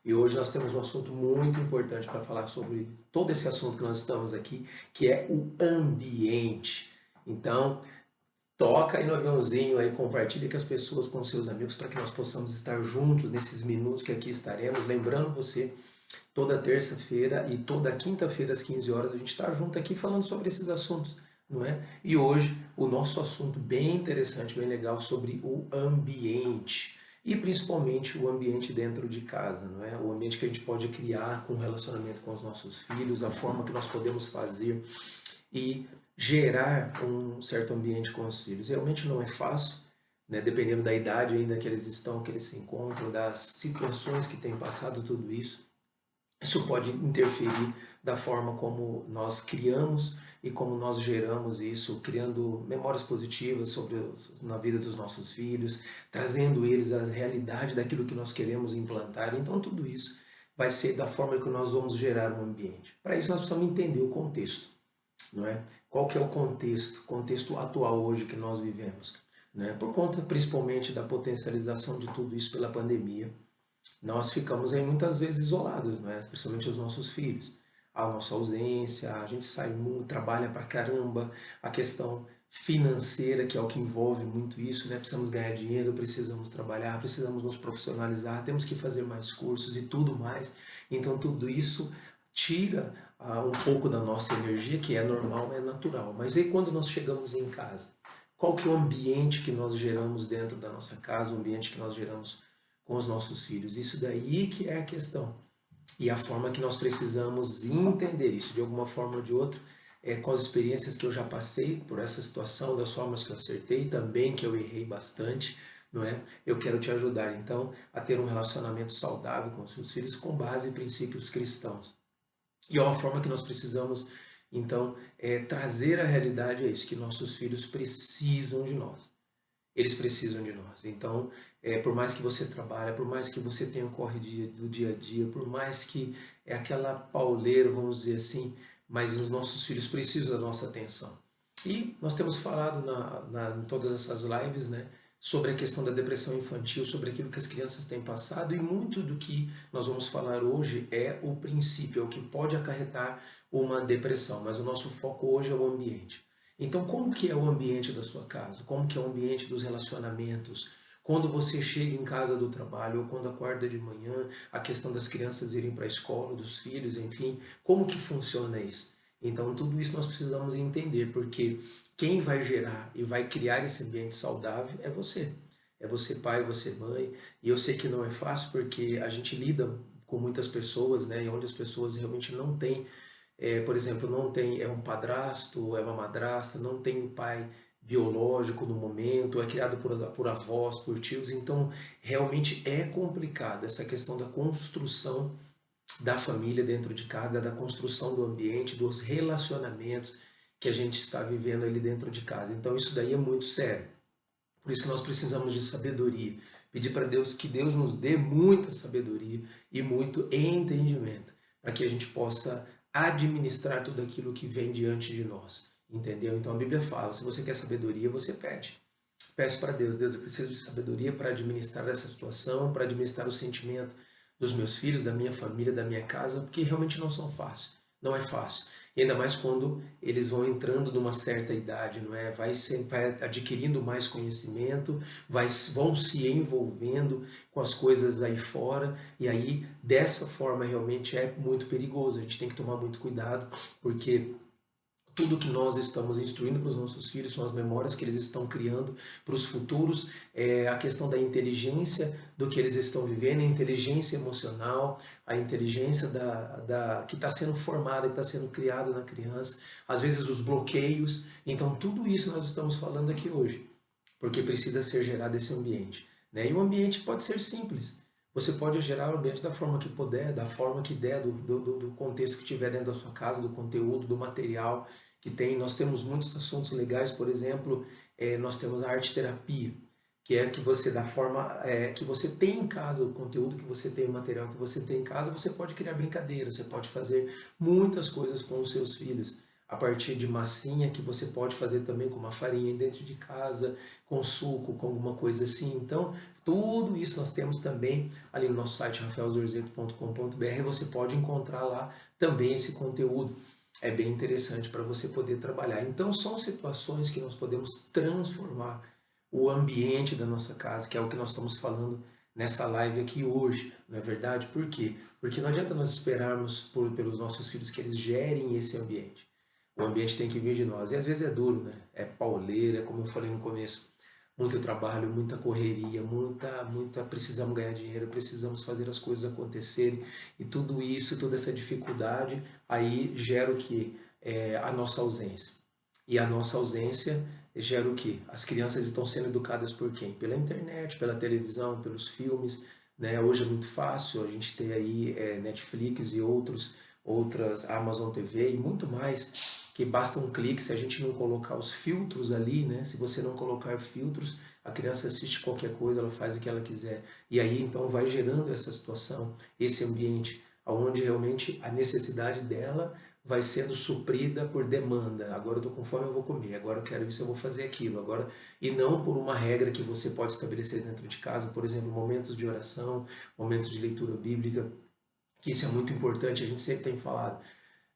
E hoje nós temos um assunto muito importante para falar sobre todo esse assunto que nós estamos aqui, que é o ambiente. Então, toca aí no aviãozinho aí, compartilha com as pessoas, com seus amigos, para que nós possamos estar juntos nesses minutos que aqui estaremos. Lembrando você, toda terça-feira e toda quinta-feira às 15 horas a gente está junto aqui falando sobre esses assuntos, não é? E hoje o nosso assunto bem interessante, bem legal sobre o ambiente. E principalmente o ambiente dentro de casa, não é? O ambiente que a gente pode criar com o relacionamento com os nossos filhos, a forma que nós podemos fazer e gerar um certo ambiente com os filhos. Realmente não é fácil, né? Dependendo da idade ainda que eles estão, que eles se encontram, das situações que têm passado, tudo isso. Isso pode interferir da forma como nós criamos e como nós geramos isso, criando memórias positivas na vida dos nossos filhos, trazendo eles a realidade daquilo que nós queremos implantar. Então, tudo isso vai ser da forma que nós vamos gerar um ambiente. Para isso, nós precisamos entender o contexto, não é? Qual que é o contexto atual hoje que nós vivemos, né? Por conta principalmente da potencialização de tudo isso pela pandemia, nós ficamos aí muitas vezes isolados, né? Principalmente os nossos filhos. A nossa ausência, a gente sai muito, trabalha pra caramba, a questão financeira, que é o que envolve muito isso, né? Precisamos ganhar dinheiro, precisamos trabalhar, precisamos nos profissionalizar, temos que fazer mais cursos e tudo mais. Então tudo isso tira um pouco da nossa energia, que é normal, é natural. Mas aí quando nós chegamos em casa, qual que é o ambiente que nós geramos dentro da nossa casa, o ambiente que nós geramos com os nossos filhos? Isso daí que é a questão. E a forma que nós precisamos entender isso, de alguma forma ou de outra, com as experiências que eu já passei por essa situação, das formas que eu acertei, também que eu errei bastante, não é? Eu quero te ajudar, então, a ter um relacionamento saudável com os seus filhos com base em princípios cristãos. E é uma forma que nós precisamos, então, trazer a realidade é isso, que nossos filhos precisam de nós. Eles precisam de nós. Então, por mais que você trabalhe, por mais que você tenha o corre do dia a dia, por mais que é aquela pauleira, vamos dizer assim, mas os nossos filhos precisam da nossa atenção. E nós temos falado em todas essas lives, né, sobre a questão da depressão infantil, sobre aquilo que as crianças têm passado, e muito do que nós vamos falar hoje é o princípio, é o que pode acarretar uma depressão, mas o nosso foco hoje é o ambiente. Então, como que é o ambiente da sua casa? Como que é o ambiente dos relacionamentos? Quando você chega em casa do trabalho ou quando acorda de manhã, a questão das crianças irem para a escola, dos filhos, enfim, como que funciona isso? Então, tudo isso nós precisamos entender, porque quem vai gerar e vai criar esse ambiente saudável é você. É você pai, você mãe. E eu sei que não é fácil porque a gente lida com muitas pessoas, né, e onde as pessoas realmente não têm, por exemplo, não tem, é um padrasto, é uma madrasta, não tem um pai biológico no momento, é criado por avós, por tios, então realmente é complicado essa questão da construção da família dentro de casa, da construção do ambiente, dos relacionamentos que a gente está vivendo ali dentro de casa. Então isso daí é muito sério. Por isso que nós precisamos de sabedoria. Pedir para Deus que Deus nos dê muita sabedoria e muito entendimento, para que a gente possa administrar tudo aquilo que vem diante de nós. Entendeu? Então a Bíblia fala, se você quer sabedoria, você pede. Peça para Deus, Deus, eu preciso de sabedoria para administrar essa situação, para administrar o sentimento dos meus filhos, da minha família, da minha casa, porque realmente não são fáceis. Não é fácil. E ainda mais quando eles vão entrando numa certa idade, não é? Vai adquirindo mais conhecimento, vão se envolvendo com as coisas aí fora, e aí dessa forma realmente é muito perigoso. A gente tem que tomar muito cuidado, porque tudo que nós estamos instruindo para os nossos filhos são as memórias que eles estão criando para os futuros, a questão da inteligência do que eles estão vivendo, a inteligência emocional, a inteligência que está sendo formada, que está sendo criada na criança, às vezes os bloqueios. Então, tudo isso nós estamos falando aqui hoje, porque precisa ser gerado esse ambiente, né? E o ambiente pode ser simples. Você pode gerar o ambiente da forma que puder, da forma que der, do contexto que tiver dentro da sua casa, do conteúdo, do material que tem. Nós temos muitos assuntos legais, por exemplo, nós temos a arte terapia, que é que você, da forma que você tem em casa, o conteúdo que você tem, o material que você tem em casa, você pode criar brincadeiras, você pode fazer muitas coisas com os seus filhos. a partir de massinha que você pode fazer também com uma farinha dentro de casa, com suco, com alguma coisa assim. Então, tudo isso nós temos também ali no nosso site rafaelzorzeto.com.br. Você pode encontrar lá também esse conteúdo. É bem interessante para você poder trabalhar. Então, são situações que nós podemos transformar o ambiente da nossa casa, que é o que nós estamos falando nessa live aqui hoje, não é verdade? Por quê? Porque não adianta nós esperarmos pelos nossos filhos que eles gerem esse ambiente. O ambiente tem que vir de nós. E às vezes é duro, né? É pauleira, como eu falei no começo. Muito trabalho, muita correria, precisamos ganhar dinheiro, precisamos fazer as coisas acontecerem. E tudo isso, toda essa dificuldade, aí gera o quê? A nossa ausência. E a nossa ausência gera o quê? As crianças estão sendo educadas por quem? Pela internet, pela televisão, pelos filmes, né? Hoje é muito fácil a gente ter aí Netflix e outras Amazon TV e muito mais, que basta um clique. Se a gente não colocar os filtros ali, né? Se você não colocar filtros, a criança assiste qualquer coisa, ela faz o que ela quiser. E aí então vai gerando essa situação, esse ambiente, onde realmente a necessidade dela vai sendo suprida por demanda. Agora eu estou com fome, eu vou comer. Agora eu quero isso, eu vou fazer aquilo. Agora, e não por uma regra que você pode estabelecer dentro de casa, por exemplo, momentos de oração, momentos de leitura bíblica, que isso é muito importante, a gente sempre tem falado,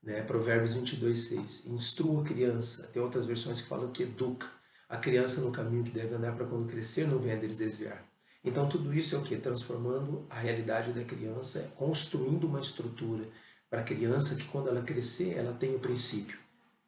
né? Provérbios 22:6. Instrua a criança. Tem outras versões que falam que educa a criança no caminho que deve andar para quando crescer não venha deles desviar. Então tudo isso é o que? Transformando a realidade da criança, construindo uma estrutura para a criança que quando ela crescer, ela tem o princípio.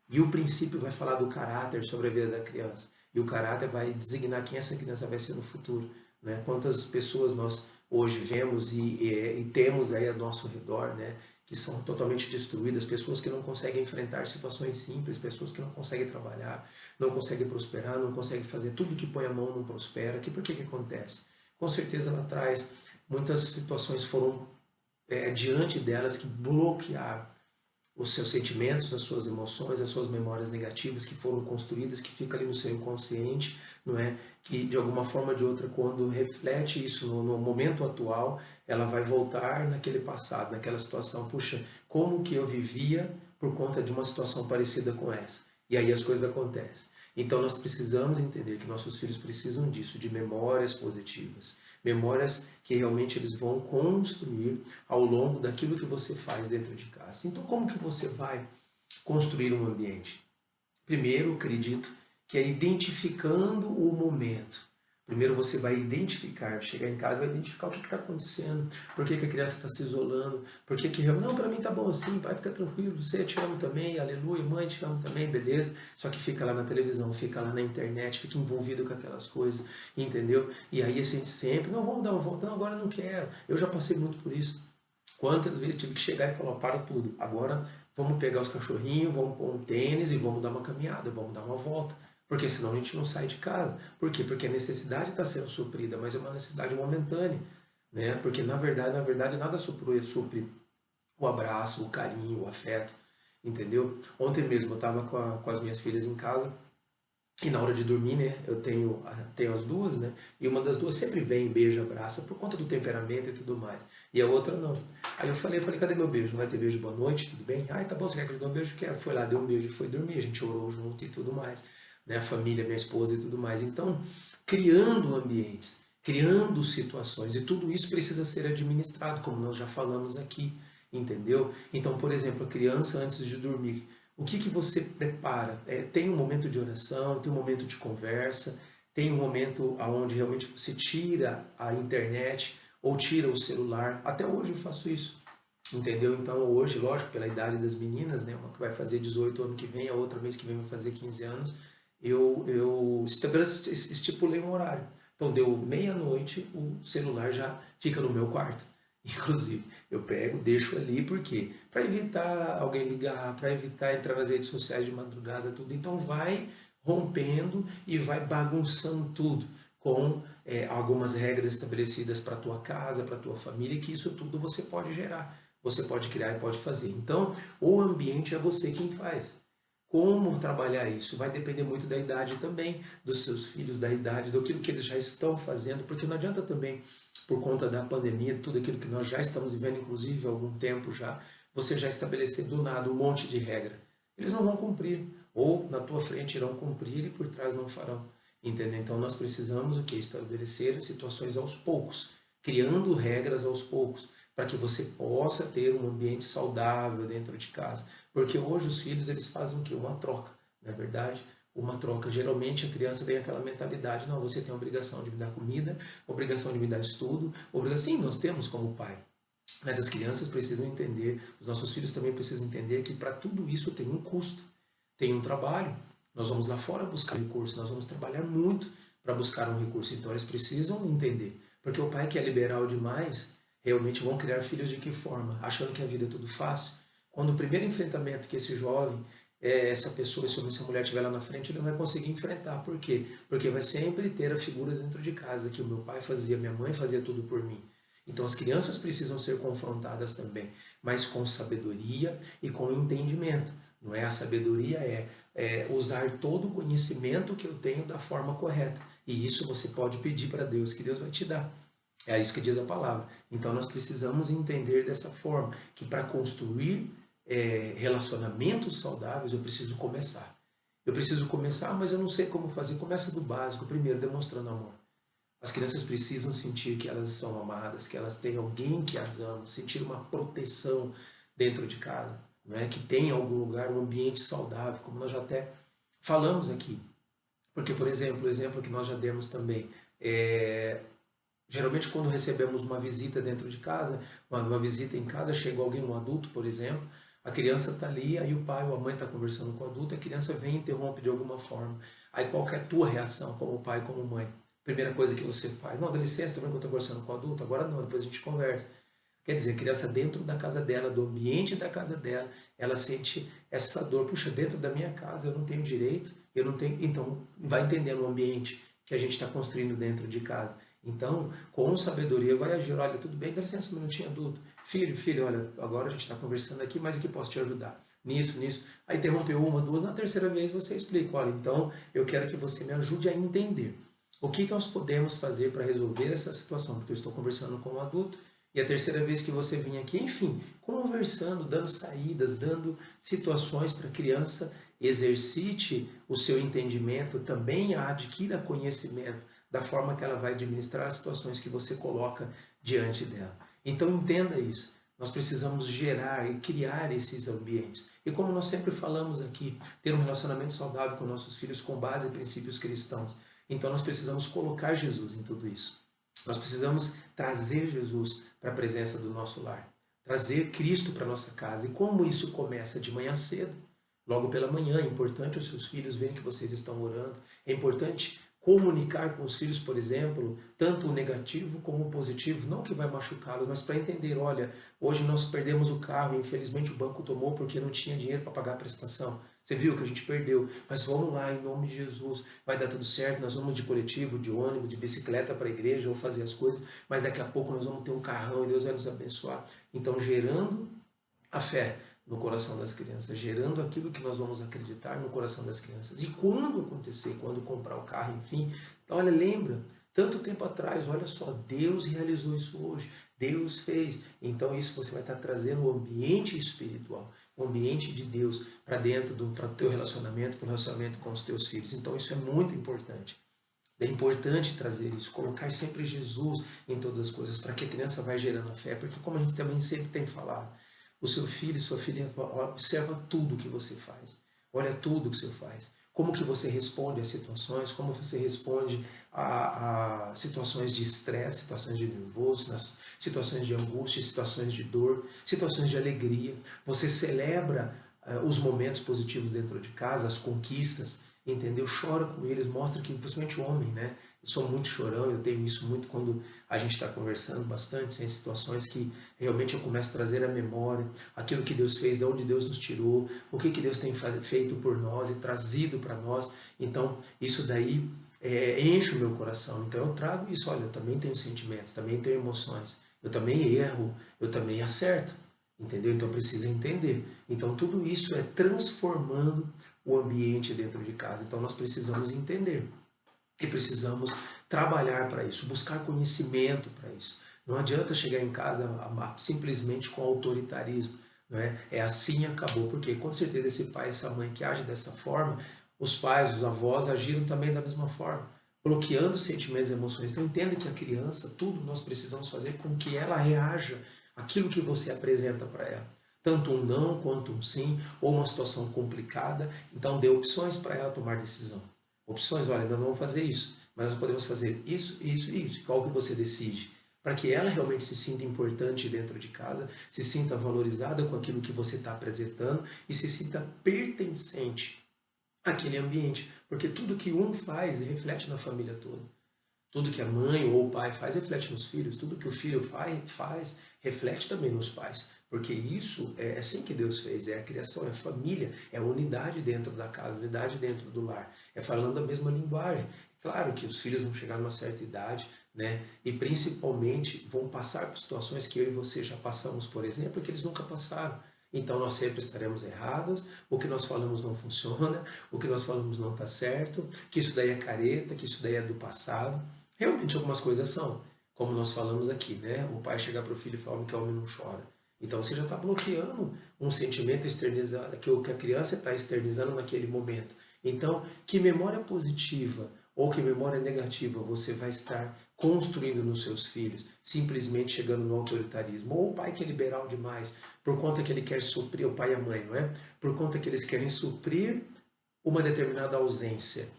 E o princípio vai falar do caráter sobre a vida da criança. E o caráter vai designar quem essa criança vai ser no futuro. Né? Quantas pessoas nós hoje vemos e temos aí ao nosso redor, né? Que são totalmente destruídas, pessoas que não conseguem enfrentar situações simples, pessoas que não conseguem trabalhar, não conseguem prosperar, não conseguem fazer tudo que põe a mão não prospera. Por que acontece? Com certeza lá atrás muitas situações foram diante delas que bloquearam os seus sentimentos, as suas emoções, as suas memórias negativas que foram construídas, que fica ali no seu inconsciente, não é? Que de alguma forma ou de outra, quando reflete isso no momento atual, ela vai voltar naquele passado, naquela situação. Puxa, como que eu vivia por conta de uma situação parecida com essa? E aí as coisas acontecem. Então nós precisamos entender que nossos filhos precisam disso, de memórias positivas. Memórias que realmente eles vão construir ao longo daquilo que você faz dentro de casa. Então, como que você vai construir um ambiente? Primeiro, acredito que é identificando o momento. Primeiro você vai identificar, chegar em casa, vai identificar o que está acontecendo, por que a criança está se isolando, por que não, para mim tá bom assim, pai, fica tranquilo, você te amo também, aleluia, mãe te amo também, beleza, só que fica lá na televisão, fica lá na internet, fica envolvido com aquelas coisas, entendeu? E aí a gente sempre, não, vamos dar uma volta, não, agora não quero, eu já passei muito por isso. Quantas vezes tive que chegar e falar, para tudo, agora vamos pegar os cachorrinhos, vamos pôr um tênis e vamos dar uma caminhada, vamos dar uma volta. Porque senão a gente não sai de casa. Por quê? Porque a necessidade está sendo suprida, mas é uma necessidade momentânea. Né? Porque na verdade nada supre o abraço, o carinho, o afeto. Entendeu? Ontem mesmo eu estava com as minhas filhas em casa e na hora de dormir, né, eu tenho as duas, né, e uma das duas sempre vem, beija, abraça, por conta do temperamento e tudo mais, e a outra não. Aí eu falei, cadê meu beijo? Não vai ter beijo boa noite? Tudo bem? Ai, tá bom, você quer que eu dê um beijo? Quero. Foi lá, deu um beijo e foi dormir, a gente orou junto e tudo mais, né, a família, minha esposa e tudo mais. Então, criando ambientes, criando situações, e tudo isso precisa ser administrado, como nós já falamos aqui, entendeu? Então, por exemplo, a criança antes de dormir, o que você prepara? Tem um momento de oração, tem um momento de conversa, tem um momento onde realmente você tira a internet ou tira o celular. Até hoje eu faço isso, entendeu? Então hoje, lógico, pela idade das meninas, né, uma que vai fazer 18 ano que vem, a outra mês que vem vai fazer 15 anos, eu estipulei um horário. Então deu meia-noite, o celular já fica no meu quarto. Inclusive, eu pego, deixo ali, por quê? Para evitar alguém ligar, para evitar entrar nas redes sociais de madrugada, tudo. Então vai rompendo e vai bagunçando tudo com algumas regras estabelecidas para a tua casa, para a tua família, que isso tudo você pode gerar, você pode criar e pode fazer. Então, o ambiente é você quem faz. Como trabalhar isso? Vai depender muito da idade também, dos seus filhos, da idade, daquilo que eles já estão fazendo, porque não adianta também, por conta da pandemia, tudo aquilo que nós já estamos vivendo, inclusive há algum tempo já, você já estabelecer do nada um monte de regra. eles não vão cumprir. Ou na tua frente irão cumprir e por trás não farão. Entendeu? Então nós precisamos o quê? Estabelecer situações aos poucos, criando regras aos poucos, para que você possa ter um ambiente saudável dentro de casa. Porque hoje os filhos eles fazem o quê? Uma troca, não é verdade? Uma troca. Geralmente a criança tem aquela mentalidade, não, você tem a obrigação de me dar comida, obrigação de me dar estudo, obrigação, sim, nós temos como pai. Mas as crianças precisam entender, os nossos filhos também precisam entender que para tudo isso tem um custo, tem um trabalho. Nós vamos lá fora buscar recursos, nós vamos trabalhar muito para buscar um recurso. Então eles precisam entender. Porque o pai que é liberal demais, realmente vão criar filhos de que forma? Achando que a vida é tudo fácil. Quando o primeiro enfrentamento que esse jovem, essa pessoa, essa mulher estiver lá na frente, ele não vai conseguir enfrentar. Por quê? Porque vai sempre ter a figura dentro de casa, que o meu pai fazia, minha mãe fazia tudo por mim. Então as crianças precisam ser confrontadas também, mas com sabedoria e com entendimento. Não é? A sabedoria é usar todo o conhecimento que eu tenho da forma correta. E isso você pode pedir para Deus, que Deus vai te dar. É isso que diz a palavra. Então nós precisamos entender dessa forma, que para construir relacionamentos saudáveis eu preciso começar. Eu preciso começar, mas eu não sei como fazer. Começa do básico, primeiro demonstrando amor. As crianças precisam sentir que elas são amadas, que elas têm alguém que as ama, sentir uma proteção dentro de casa, não é? Que tem em algum lugar um ambiente saudável, como nós já até falamos aqui. Porque, por exemplo, o exemplo que nós já demos também, geralmente quando recebemos uma visita dentro de casa, uma visita em casa, chega alguém, um adulto, por exemplo, a criança está ali, aí o pai ou a mãe está conversando com o adulto, a criança vem e interrompe de alguma forma. Aí qual que é a tua reação como pai, como mãe? Primeira coisa que você faz, não, dá licença, estou vendo que eu estou conversando com o adulto, agora não, depois a gente conversa. Quer dizer, a criança dentro da casa dela, do ambiente da casa dela, ela sente essa dor. Puxa, dentro da minha casa eu não tenho direito, eu não tenho. Então, vai entendendo o ambiente que a gente está construindo dentro de casa. Então, com sabedoria, vai agir. Olha, tudo bem, dá licença um minutinho, adulto. Filho, olha, agora a gente está conversando aqui, mas o que posso te ajudar? Nisso. Aí interrompeu uma, duas, na terceira vez você explica. Olha, então eu quero que você me ajude a entender. O que nós podemos fazer para resolver essa situação? Porque eu estou conversando com um adulto e a terceira vez que você vinha aqui, enfim, conversando, dando saídas, dando situações para a criança exercite o seu entendimento, também adquira conhecimento da forma que ela vai administrar as situações que você coloca diante dela. Então entenda isso. Nós precisamos gerar e criar esses ambientes. E como nós sempre falamos aqui, ter um relacionamento saudável com nossos filhos com base em princípios cristãos. Então nós precisamos colocar Jesus em tudo isso. Nós precisamos trazer Jesus para a presença do nosso lar. Trazer Cristo para a nossa casa. E como isso começa? De manhã cedo. Logo pela manhã, é importante os seus filhos verem que vocês estão orando. É importante comunicar com os filhos, por exemplo, tanto o negativo como o positivo, não que vai machucá-los, mas para entender, olha, hoje nós perdemos o carro, infelizmente o banco tomou porque não tinha dinheiro para pagar a prestação. Você viu que a gente perdeu, mas vamos lá, em nome de Jesus, vai dar tudo certo, nós vamos de coletivo, de ônibus, de bicicleta para a igreja, ou fazer as coisas, mas daqui a pouco nós vamos ter um carrão e Deus vai nos abençoar. Então, gerando a fé no coração das crianças, gerando aquilo que nós vamos acreditar no coração das crianças. E quando acontecer, quando comprar o carro, enfim, olha, lembra, tanto tempo atrás, olha só, Deus realizou isso hoje, Deus fez. Então isso você vai estar trazendo o ambiente espiritual, o ambiente de Deus para dentro do teu relacionamento, para o relacionamento com os teus filhos. Então isso é muito importante. É importante trazer isso, colocar sempre Jesus em todas as coisas, para que a criança vá gerando a fé, porque como a gente também sempre tem falado, o seu filho e sua filha observa tudo que você faz. Olha tudo que você faz. Como que você responde às situações, como você responde a situações de estresse, situações de nervoso, situações de angústia, situações de dor, situações de alegria. Você celebra os momentos positivos dentro de casa, as conquistas, entendeu? Chora com eles, mostra que, principalmente o homem, né? Eu sou muito chorão, eu tenho isso muito quando a gente está conversando bastante, em situações que realmente eu começo a trazer à memória aquilo que Deus fez, de onde Deus nos tirou, o que Deus tem feito por nós e trazido para nós. Então, isso daí enche o meu coração. Então, eu trago isso, olha, eu também tenho sentimentos, também tenho emoções, eu também erro, eu também acerto, entendeu? Então, precisa entender. Então, tudo isso é transformando o ambiente dentro de casa. Então, nós precisamos entender. E precisamos trabalhar para isso, buscar conhecimento para isso. Não adianta chegar em casa simplesmente com autoritarismo. não é? É assim acabou, porque com certeza esse pai, essa mãe que age dessa forma, os pais, os avós agiram também da mesma forma, bloqueando sentimentos e emoções. Então entenda que a criança, tudo nós precisamos fazer com que ela reaja àquilo que você apresenta para ela. Tanto um não quanto um sim, ou uma situação complicada. Então dê opções para ela tomar decisão. Opções, olha, nós não vamos fazer isso, mas nós podemos fazer isso, isso e isso. Qual que você decide? Para que ela realmente se sinta importante dentro de casa, se sinta valorizada com aquilo que você está apresentando e se sinta pertencente àquele ambiente. Porque tudo que um faz reflete na família toda. Tudo que a mãe ou o pai faz reflete nos filhos. Tudo que o filho faz reflete também nos pais. Porque isso é assim que Deus fez. É a criação, é a família, é a unidade dentro da casa, unidade dentro do lar. É falando a mesma linguagem. Claro que os filhos vão chegar numa certa idade, né? E principalmente vão passar por situações que eu e você já passamos, por exemplo, que eles nunca passaram. Então nós sempre estaremos errados, o que nós falamos não funciona, o que nós falamos não está certo, que isso daí é careta, que isso daí é do passado. Realmente algumas coisas são, como nós falamos aqui, né? O pai chegar para o filho e falar que o homem não chora. Então você já está bloqueando um sentimento externizado, que a criança está externizando naquele momento. Então, que memória positiva ou que memória negativa você vai estar construindo nos seus filhos, simplesmente chegando no autoritarismo? Ou o pai que é liberal demais, por conta que ele quer suprir, o pai e a mãe, não é? Por conta que eles querem suprir uma determinada ausência,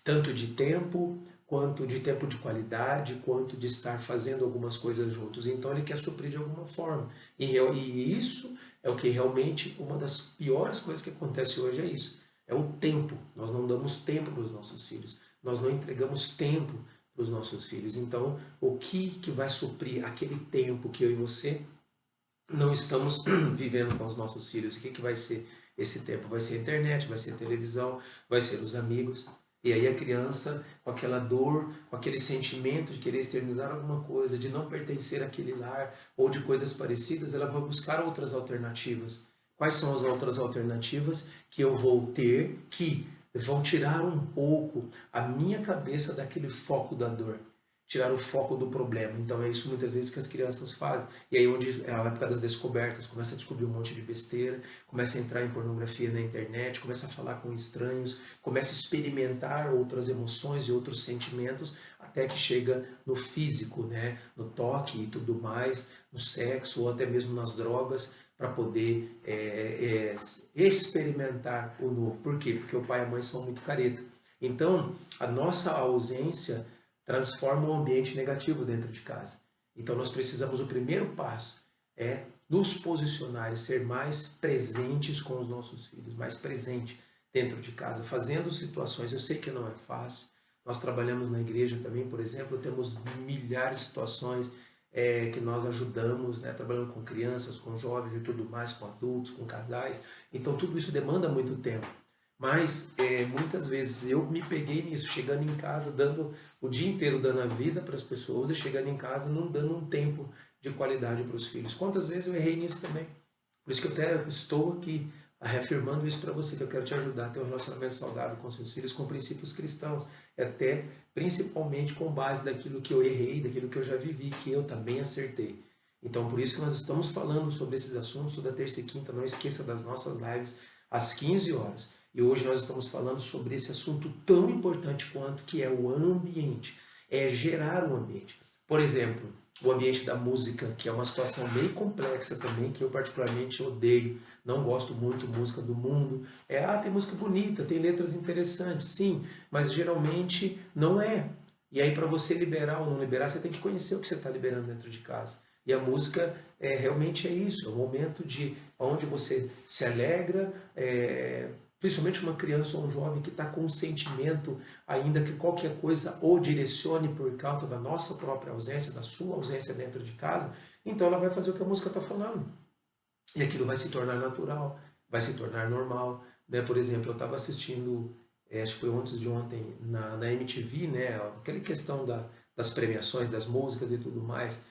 tanto de tempo, quanto de tempo de qualidade, quanto de estar fazendo algumas coisas juntos. Então ele quer suprir de alguma forma. E isso é o que realmente, uma das piores coisas que acontece hoje é isso. É o tempo. Nós não damos tempo para os nossos filhos. Nós não entregamos tempo para os nossos filhos. Então, o que vai suprir aquele tempo que eu e você não estamos vivendo com os nossos filhos? O que vai ser esse tempo? Vai ser a internet, vai ser a televisão, vai ser os amigos. E aí a criança, com aquela dor, com aquele sentimento de querer externizar alguma coisa, de não pertencer àquele lar ou de coisas parecidas, ela vai buscar outras alternativas. Quais são as outras alternativas que eu vou ter que vão tirar um pouco a minha cabeça daquele foco da dor? Tirar o foco do problema. Então é isso muitas vezes que as crianças fazem. E aí onde é a época das descobertas, começa a descobrir um monte de besteira, começa a entrar em pornografia na internet, começa a falar com estranhos, começa a experimentar outras emoções e outros sentimentos, até que chega no físico, né? No toque e tudo mais, no sexo ou até mesmo nas drogas, para poder experimentar o novo. Por quê? Porque o pai e a mãe são muito careta. Então, a nossa ausência transforma um ambiente negativo dentro de casa. Então nós precisamos, o primeiro passo é nos posicionar e ser mais presentes com os nossos filhos, mais presente dentro de casa, fazendo situações. Eu sei que não é fácil. Nós trabalhamos na igreja também, por exemplo, temos milhares de situações que nós ajudamos, né, trabalhando com crianças, com jovens e tudo mais, com adultos, com casais. Então tudo isso demanda muito tempo. Mas muitas vezes eu me peguei nisso, chegando em casa, dando o dia inteiro dando a vida para as pessoas e chegando em casa não dando um tempo de qualidade para os filhos. Quantas vezes eu errei nisso também? Por isso que eu até estou aqui reafirmando isso para você, que eu quero te ajudar a ter um relacionamento saudável com seus filhos, com princípios cristãos, até principalmente com base daquilo que eu errei, daquilo que eu já vivi, que eu também acertei. Então, por isso que nós estamos falando sobre esses assuntos toda terça e quinta. Não esqueça das nossas lives às 15 horas. E hoje nós estamos falando sobre esse assunto tão importante quanto, que é o ambiente. É gerar um ambiente. Por exemplo, o ambiente da música, que é uma situação bem complexa também, que eu particularmente odeio. Não gosto muito de música do mundo. Tem música bonita, tem letras interessantes, sim, mas geralmente não é. E aí para você liberar ou não liberar, você tem que conhecer o que você está liberando dentro de casa. E a música realmente é isso, é um momento onde você se alegra, principalmente uma criança ou um jovem que está com um sentimento ainda que qualquer coisa o direcione por causa da nossa própria ausência, da sua ausência dentro de casa, então ela vai fazer o que a música está falando. E aquilo vai se tornar natural, vai se tornar normal. Né? Por exemplo, eu estava assistindo, acho que foi antes de ontem, na MTV, né? Aquela questão das premiações, das músicas e tudo mais.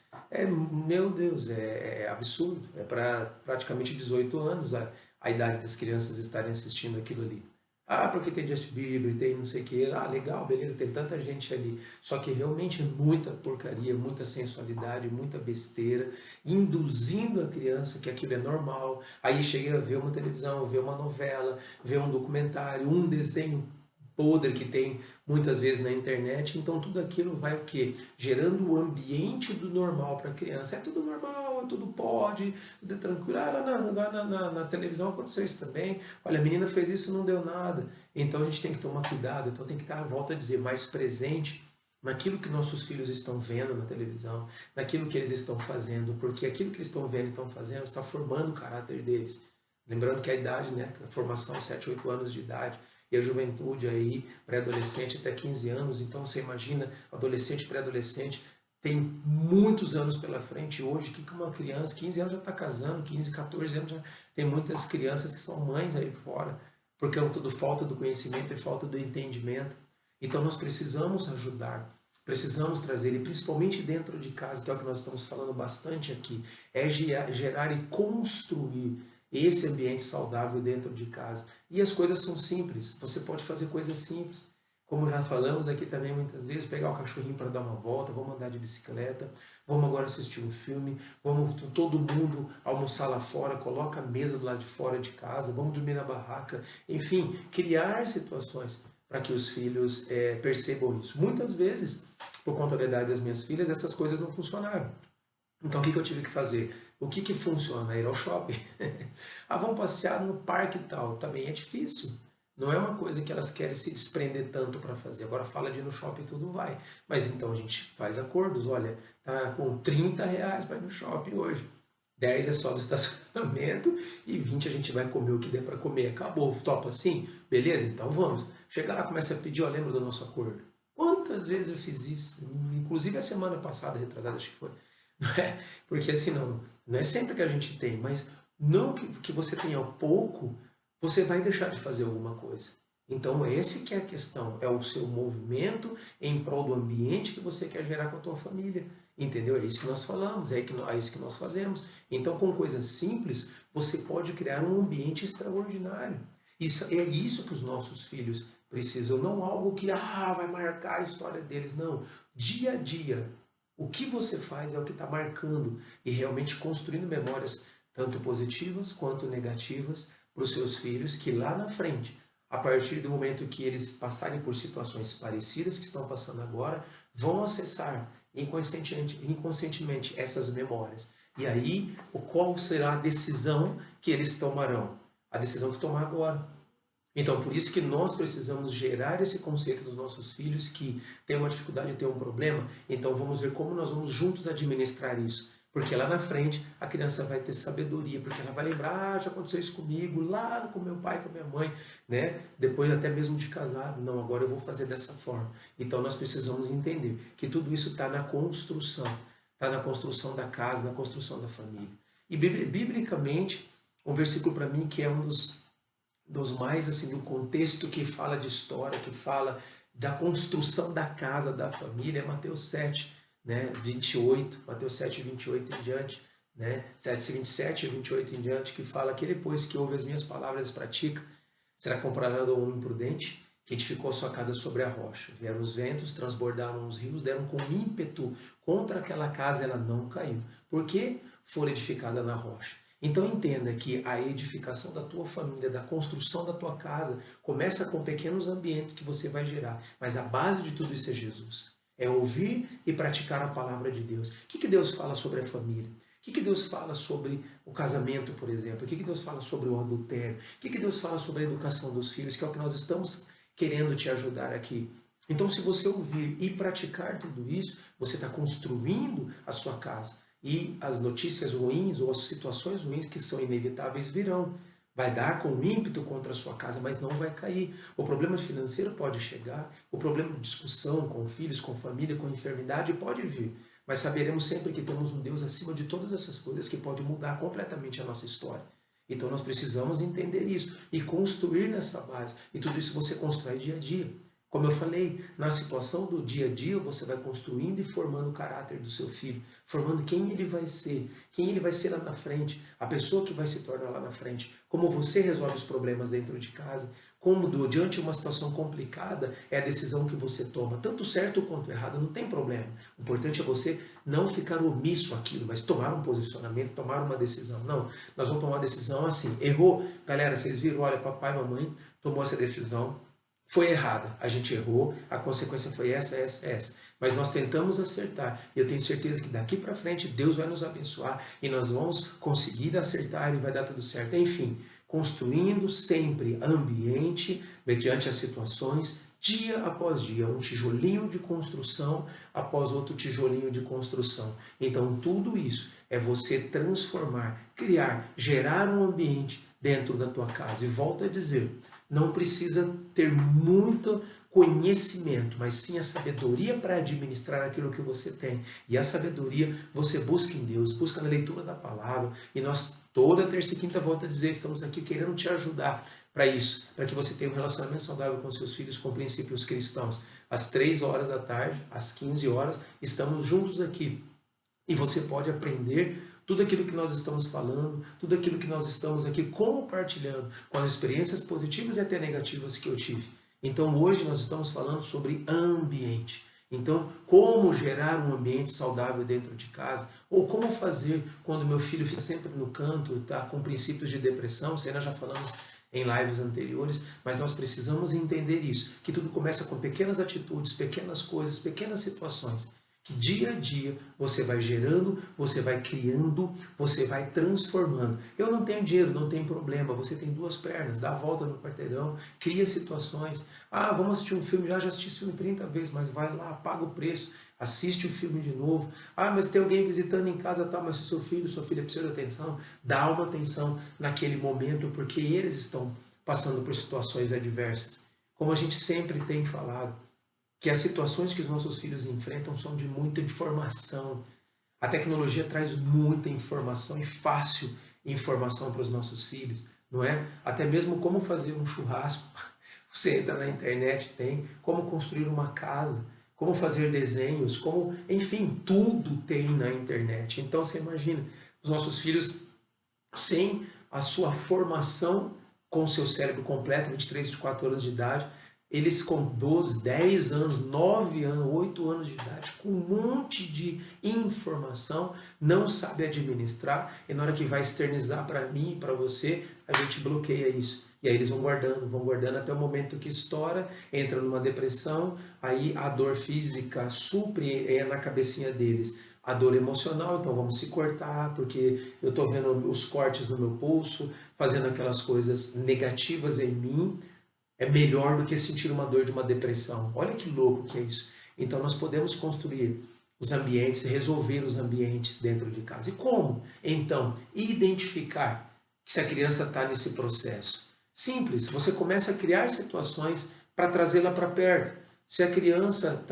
Meu Deus, é absurdo. É para praticamente 18 anos a idade das crianças estarem assistindo aquilo ali. Ah, porque tem Justin Bieber, tem não sei o que. Ah, legal, beleza, tem tanta gente ali. Só que realmente é muita porcaria, muita sensualidade, muita besteira, induzindo a criança que aquilo é normal. Aí chega a ver uma televisão, ver uma novela, ver um documentário, um desenho podre que tem muitas vezes na internet. Então tudo aquilo vai o quê? Gerando o ambiente do normal para a criança. É tudo normal, é tudo pode, tudo é tranquilo. Ah, lá na televisão aconteceu isso também. Olha, a menina fez isso, não deu nada. Então a gente tem que tomar cuidado, então tem que estar, volto a dizer, mais presente naquilo que nossos filhos estão vendo na televisão, naquilo que eles estão fazendo, porque aquilo que eles estão vendo e estão fazendo está formando o caráter deles. Lembrando que a idade, né, a formação, 7, 8 anos de idade, e a juventude aí, pré-adolescente até 15 anos, então você imagina, adolescente, pré-adolescente, tem muitos anos pela frente hoje, que uma criança, 15 anos já está casando, 15, 14 anos já tem muitas crianças que são mães aí fora, porque é tudo falta do conhecimento e falta do entendimento. Então nós precisamos ajudar, precisamos trazer, e principalmente dentro de casa, que é o que nós estamos falando bastante aqui, é gerar e construir esse ambiente saudável dentro de casa. E as coisas são simples, você pode fazer coisas simples. Como já falamos aqui também muitas vezes, pegar o cachorrinho para dar uma volta, vamos andar de bicicleta, vamos agora assistir um filme, vamos todo mundo almoçar lá fora, coloca a mesa do lado de fora de casa, vamos dormir na barraca, enfim, criar situações para que os filhos percebam isso. Muitas vezes, por conta da idade das minhas filhas, essas coisas não funcionaram. Então o que eu tive que fazer? O que funciona? Ir ao shopping. Ah, vamos passear no parque e tal. Também é difícil. Não é uma coisa que elas querem se desprender tanto para fazer. Agora fala de ir no shopping, tudo vai. Mas então a gente faz acordos. Olha, tá com R$ 30 para ir no shopping hoje. 10 é só do estacionamento e 20 a gente vai comer o que der para comer. Acabou, topa assim? Beleza? Então vamos. Chega lá, começa a pedir, ó, lembra do nosso acordo? Quantas vezes eu fiz isso? Inclusive a semana passada, retrasada, acho que foi. Não é? Porque assim, não é sempre que a gente tem, mas não que você tenha pouco, você vai deixar de fazer alguma coisa. Então, esse que é a questão, é o seu movimento em prol do ambiente que você quer gerar com a tua família. Entendeu? É isso que nós falamos, é isso que nós fazemos. Então, com coisas simples, você pode criar um ambiente extraordinário. É isso que os nossos filhos precisam, não algo que vai marcar a história deles, não. Dia a dia, o que você faz é o que está marcando e realmente construindo memórias tanto positivas quanto negativas para os seus filhos, que lá na frente, a partir do momento que eles passarem por situações parecidas que estão passando agora, vão acessar inconscientemente essas memórias. E aí, qual será a decisão que eles tomarão? A decisão que tomar agora. Então, por isso que nós precisamos gerar esse conceito dos nossos filhos que tem uma dificuldade, tem um problema, então vamos ver como nós vamos juntos administrar isso. Porque lá na frente a criança vai ter sabedoria, porque ela vai lembrar, já aconteceu isso comigo, lá com meu pai, com minha mãe, né? Depois até mesmo de casado, não, agora eu vou fazer dessa forma. Então nós precisamos entender que tudo isso está na construção da casa, na construção da família. E biblicamente, um versículo para mim que é um dos mais assim do contexto que fala de história, que fala da construção da casa, da família, é Mateus 7, né, 28, Mateus 7, 28 em diante, né, 27 e 28 em diante, que fala que depois que ouve as minhas palavras e pratica, será comparado a um imprudente que edificou a sua casa sobre a rocha. Vieram os ventos, transbordaram os rios, deram com ímpeto contra aquela casa, ela não caiu. Por quê? Foi edificada na rocha. Então entenda que a edificação da tua família, da construção da tua casa, começa com pequenos ambientes que você vai gerar. Mas a base de tudo isso é Jesus. É ouvir e praticar a palavra de Deus. O que Deus fala sobre a família? O que Deus fala sobre o casamento, por exemplo? O que Deus fala sobre o adultério? O que Deus fala sobre a educação dos filhos? Que é o que nós estamos querendo te ajudar aqui. Então, se você ouvir e praticar tudo isso, você está construindo a sua casa. E as notícias ruins ou as situações ruins que são inevitáveis virão. Vai dar com ímpeto contra a sua casa, mas não vai cair. O problema financeiro pode chegar, o problema de discussão com filhos, com família, com enfermidade pode vir. Mas saberemos sempre que temos um Deus acima de todas essas coisas que pode mudar completamente a nossa história. Então nós precisamos entender isso e construir nessa base. E tudo isso você constrói dia a dia. Como eu falei, na situação do dia a dia, você vai construindo e formando o caráter do seu filho, formando quem ele vai ser lá na frente, a pessoa que vai se tornar lá na frente, como você resolve os problemas dentro de casa, como diante de uma situação complicada é a decisão que você toma, tanto certo quanto errado, não tem problema. O importante é você não ficar omisso àquilo, mas tomar um posicionamento, tomar uma decisão. Não, nós vamos tomar uma decisão assim, errou, galera, vocês viram, olha, papai e mamãe tomou essa decisão, foi errada, a gente errou, a consequência foi essa. Mas nós tentamos acertar e eu tenho certeza que daqui para frente Deus vai nos abençoar e nós vamos conseguir acertar e vai dar tudo certo. Enfim, construindo sempre ambiente mediante as situações, dia após dia, um tijolinho de construção após outro tijolinho de construção. Então tudo isso é você transformar, criar, gerar um ambiente dentro da tua casa. E volto a dizer, não precisa ter muito conhecimento, mas sim a sabedoria para administrar aquilo que você tem. E a sabedoria você busca em Deus, busca na leitura da palavra. E nós, toda terça e quinta, volta a dizer, estamos aqui querendo te ajudar para isso, para que você tenha um relacionamento saudável com seus filhos, com princípios cristãos. Às 3 horas da tarde, às 15 horas, estamos juntos aqui. E você pode aprender tudo aquilo que nós estamos falando, tudo aquilo que nós estamos aqui compartilhando, com as experiências positivas e até negativas que eu tive. Então hoje nós estamos falando sobre ambiente. Então, como gerar um ambiente saudável dentro de casa, ou como fazer quando meu filho fica sempre no canto, está com princípios de depressão, isso aí nós já falamos em lives anteriores, mas nós precisamos entender isso, que tudo começa com pequenas atitudes, pequenas coisas, pequenas situações. Que dia a dia você vai gerando, você vai criando, você vai transformando. Eu não tenho dinheiro, não tem problema, você tem 2 pernas, dá a volta no quarteirão, cria situações. Ah, vamos assistir um filme, já assisti esse filme 30 vezes, mas vai lá, paga o preço, assiste o filme de novo. Ah, mas tem alguém visitando em casa, tá, mas se seu filho, sua filha precisa de atenção, dá uma atenção naquele momento, porque eles estão passando por situações adversas. Como a gente sempre tem falado, que as situações que os nossos filhos enfrentam são de muita informação. A tecnologia traz muita informação e fácil informação para os nossos filhos, não é? Até mesmo como fazer um churrasco. Você entra na internet, tem como construir uma casa, como fazer desenhos, como, enfim, tudo tem na internet. Então você imagina, os nossos filhos sem a sua formação com o seu cérebro completo, 23, 24 anos de idade, eles com 12, 10 anos, 9 anos, 8 anos de idade, com um monte de informação, não sabe administrar, e na hora que vai externizar para mim e para você, a gente bloqueia isso. E aí eles vão guardando até o momento que estoura, entra numa depressão, aí a dor física supre na cabecinha deles a dor emocional, então vamos se cortar, porque eu estou vendo os cortes no meu pulso, fazendo aquelas coisas negativas em mim, é melhor do que sentir uma dor de uma depressão. Olha que louco que é isso. Então nós podemos construir os ambientes, resolver os ambientes dentro de casa. E como? Então, identificar se a criança está nesse processo. Simples, você começa a criar situações para trazê-la para perto. Se a criança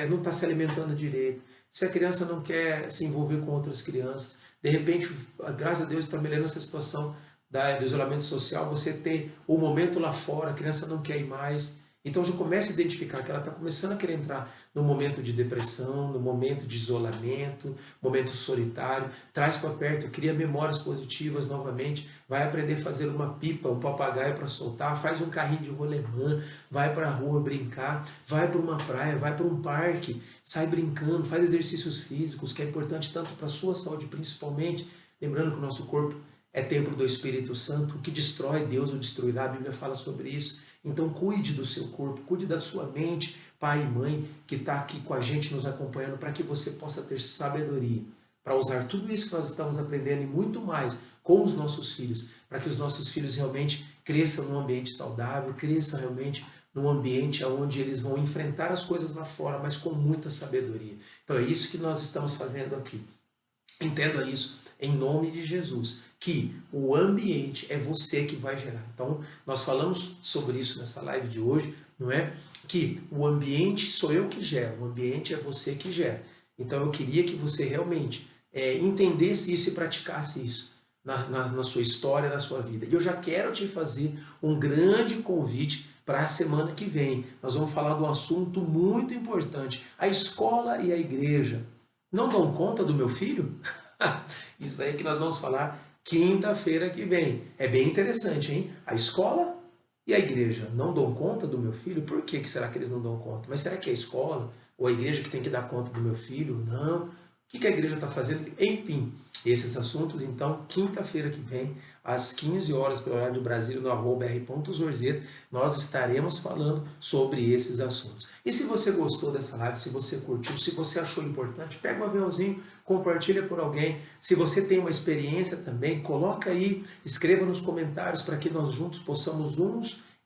não está se alimentando direito, se a criança não quer se envolver com outras crianças, de repente, graças a Deus, está melhorando essa situação do isolamento social, você tem o momento lá fora, a criança não quer ir mais. Então já começa a identificar que ela está começando a querer entrar no momento de depressão, no momento de isolamento, momento solitário, traz para perto, cria memórias positivas novamente, vai aprender a fazer uma pipa, um papagaio para soltar, faz um carrinho de rolemã, vai para a rua brincar, vai para uma praia, vai para um parque, sai brincando, faz exercícios físicos, que é importante tanto para a sua saúde principalmente, lembrando que o nosso corpo é templo do Espírito Santo, o que destrói, Deus o destruirá, a Bíblia fala sobre isso. Então cuide do seu corpo, cuide da sua mente, pai e mãe, que está aqui com a gente nos acompanhando, para que você possa ter sabedoria, para usar tudo isso que nós estamos aprendendo e muito mais com os nossos filhos, para que os nossos filhos realmente cresçam num ambiente saudável, cresçam realmente num ambiente onde eles vão enfrentar as coisas lá fora, mas com muita sabedoria. Então é isso que nós estamos fazendo aqui. Entenda isso em nome de Jesus, que o ambiente é você que vai gerar. Então, nós falamos sobre isso nessa live de hoje, não é? Que o ambiente sou eu que gero, o ambiente é você que gera. Então, eu queria que você realmente entendesse isso e praticasse isso. na sua história, na sua vida. E eu já quero te fazer um grande convite para a semana que vem. Nós vamos falar de um assunto muito importante. A escola e a igreja não dão conta do meu filho? Isso aí que nós vamos falar quinta-feira que vem. É bem interessante, hein? A escola e a igreja não dão conta do meu filho? Por que será que eles não dão conta? Mas será que é a escola ou a igreja que tem que dar conta do meu filho? Não. O que a igreja está fazendo? Enfim, esses assuntos, então, quinta-feira que vem, às 15 horas, pelo horário do Brasil, no @r.zorzeta, nós estaremos falando sobre esses assuntos. E se você gostou dessa live, se você curtiu, se você achou importante, pega um aviãozinho, compartilha por alguém. Se você tem uma experiência também, coloca aí, escreva nos comentários para que nós juntos possamos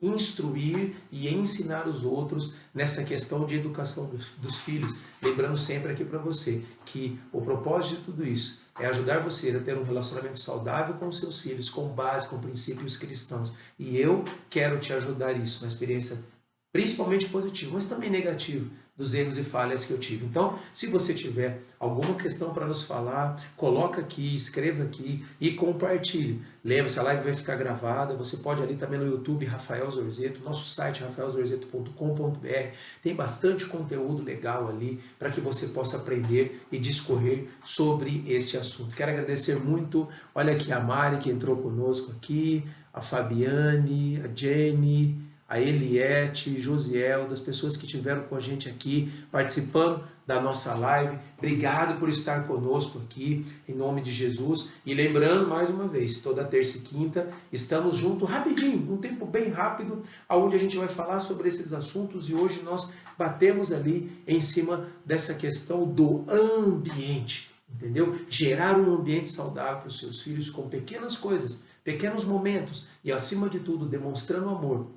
instruir e ensinar os outros nessa questão de educação dos filhos. Lembrando sempre aqui para você que o propósito de tudo isso é ajudar você a ter um relacionamento saudável com os seus filhos, com base, com princípios cristãos. E eu quero te ajudar isso, na experiência principalmente positiva, mas também negativa, dos erros e falhas que eu tive. Então, se você tiver alguma questão para nos falar, coloca aqui, escreva aqui e compartilhe. Lembre-se, a live vai ficar gravada, você pode ali também no YouTube, Rafael Zorzeto, nosso site rafaelzorzeto.com.br, tem bastante conteúdo legal ali para que você possa aprender e discorrer sobre este assunto. Quero agradecer muito, olha aqui a Mari que entrou conosco aqui, a Fabiane, a Jenny, a Eliette, Josiel, das pessoas que estiveram com a gente aqui, participando da nossa live. Obrigado por estar conosco aqui, em nome de Jesus. E lembrando, mais uma vez, toda terça e quinta, estamos juntos rapidinho, um tempo bem rápido, onde a gente vai falar sobre esses assuntos. E hoje nós batemos ali em cima dessa questão do ambiente, entendeu? Gerar um ambiente saudável para os seus filhos com pequenas coisas, pequenos momentos e, acima de tudo, demonstrando amor,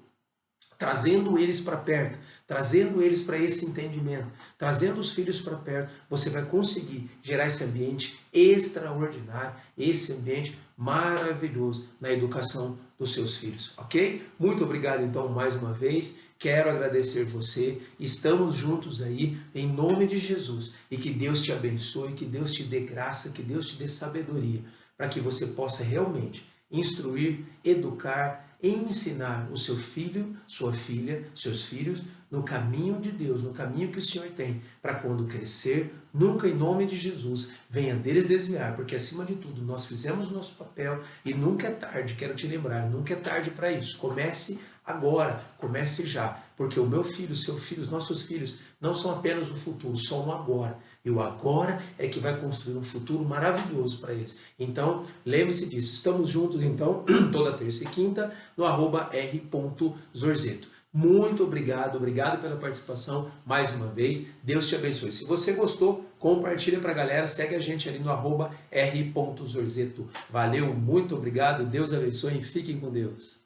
trazendo eles para perto, trazendo eles para esse entendimento, trazendo os filhos para perto, você vai conseguir gerar esse ambiente extraordinário, esse ambiente maravilhoso na educação dos seus filhos, ok? Muito obrigado então mais uma vez, quero agradecer você, estamos juntos aí em nome de Jesus e que Deus te abençoe, que Deus te dê graça, que Deus te dê sabedoria, para que você possa realmente instruir, educar, ensinar o seu filho, sua filha, seus filhos no caminho de Deus, no caminho que o Senhor tem, para quando crescer, nunca em nome de Jesus venha deles desviar, porque acima de tudo nós fizemos o nosso papel e nunca é tarde, quero te lembrar, nunca é tarde para isso. Comece agora, comece já, porque o meu filho, seu filho, os nossos filhos não são apenas o futuro, são o agora. E o agora é que vai construir um futuro maravilhoso para eles. Então, lembre-se disso. Estamos juntos, então, toda terça e quinta, no @r.zorzeto. Muito obrigado, obrigado pela participação mais uma vez. Deus te abençoe. Se você gostou, compartilha para a galera, segue a gente ali no @r.zorzeto. Valeu, muito obrigado, Deus abençoe e fiquem com Deus.